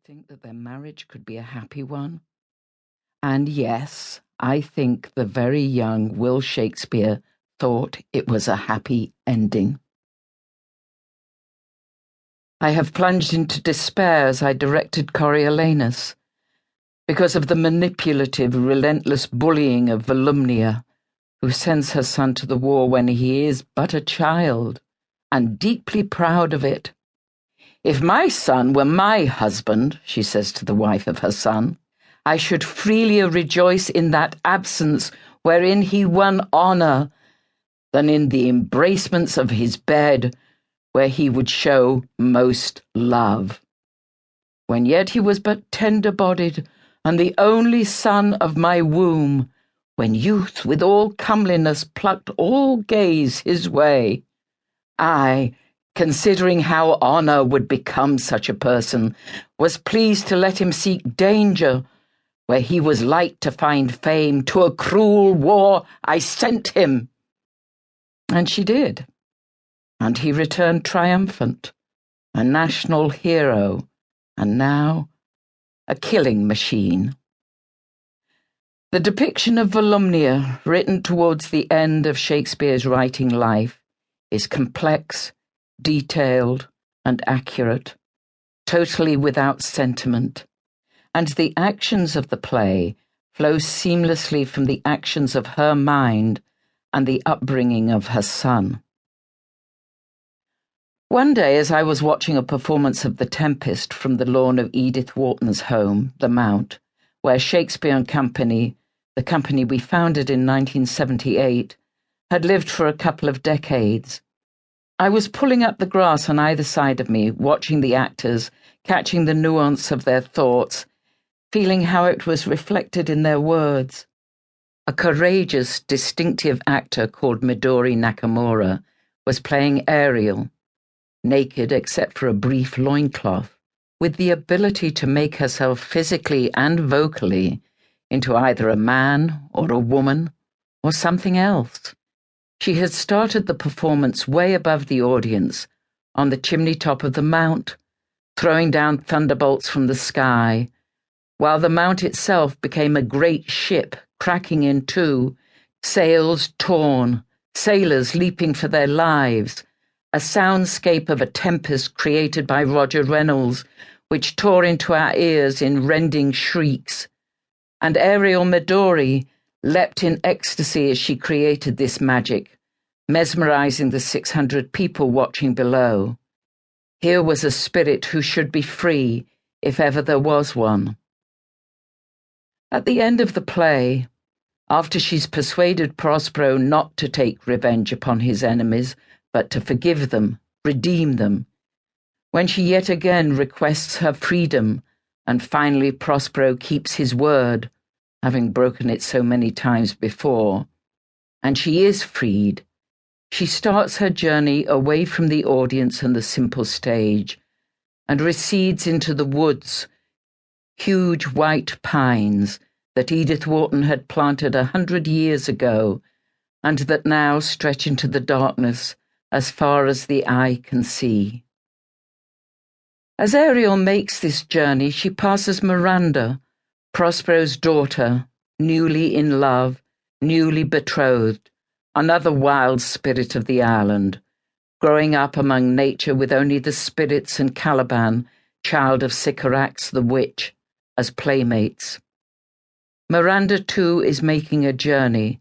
think that their marriage could be a happy one? And yes, I think the very young Will Shakespeare thought it was a happy ending. I have plunged into despair as I directed Coriolanus, because of the manipulative, relentless bullying of Volumnia, who sends her son to the war when he is but a child, and deeply proud of it. "If my son were my husband," she says to the wife of her son, "I should freelier rejoice in that absence wherein he won honour, than in the embracements of his bed, where he would show most love. When yet he was but tender-bodied, and the only son of my womb, when youth with all comeliness plucked all gaze his way, I, considering how honour would become such a person, was pleased to let him seek danger, where he was like to find fame. To a cruel war I sent him." And she did. And he returned triumphant, a national hero, and now a killing machine. The depiction of Volumnia, written towards the end of Shakespeare's writing life, is complex, detailed, and accurate, totally without sentiment, and the actions of the play flow seamlessly from the actions of her mind and the upbringing of her son. One day, as I was watching a performance of The Tempest from the lawn of Edith Wharton's home, The Mount, where Shakespeare and Company, the company we founded in 1978, had lived for a couple of decades, I was pulling up the grass on either side of me, watching the actors, catching the nuance of their thoughts, feeling how it was reflected in their words. A courageous, distinctive actor called Midori Nakamura was playing Ariel, naked except for a brief loincloth, with the ability to make herself physically and vocally into either a man or a woman or something else. She had started the performance way above the audience, on the chimney top of the Mount, throwing down thunderbolts from the sky, while the Mount itself became a great ship cracking in two, sails torn, sailors leaping for their lives, a soundscape of a tempest created by Roger Reynolds, which tore into our ears in rending shrieks. And Ariel Midori leapt in ecstasy as she created this magic, mesmerizing the 600 people watching below. Here was a spirit who should be free, if ever there was one. At the end of the play, after she's persuaded Prospero not to take revenge upon his enemies, but to forgive them, redeem them, when she yet again requests her freedom, and finally Prospero keeps his word, having broken it so many times before, and she is freed, she starts her journey away from the audience and the simple stage, and recedes into the woods, huge white pines that Edith Wharton had planted 100 years ago, and that now stretch into the darkness as far as the eye can see. As Ariel makes this journey, she passes Miranda, Prospero's daughter, newly in love, newly betrothed, another wild spirit of the island, growing up among nature with only the spirits and Caliban, child of Sycorax the witch, as playmates. Miranda, too, is making a journey,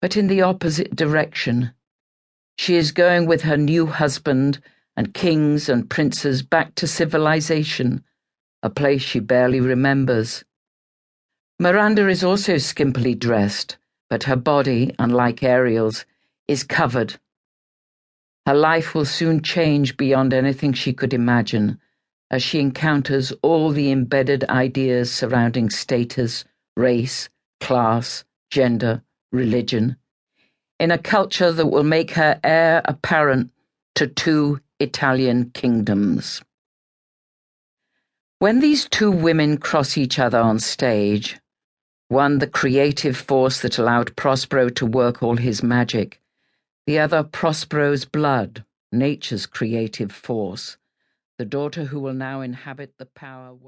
but in the opposite direction. She is going with her new husband and kings and princes back to civilization, a place she barely remembers. Miranda is also skimpily dressed, but her body, unlike Ariel's, is covered. Her life will soon change beyond anything she could imagine, as she encounters all the embedded ideas surrounding status, race, class, gender, religion, in a culture that will make her heir apparent to 2 Italian kingdoms. When these 2 women cross each other on stage, one the creative force that allowed Prospero to work all his magic, the other Prospero's blood, nature's creative force, the daughter who will now inhabit the power world.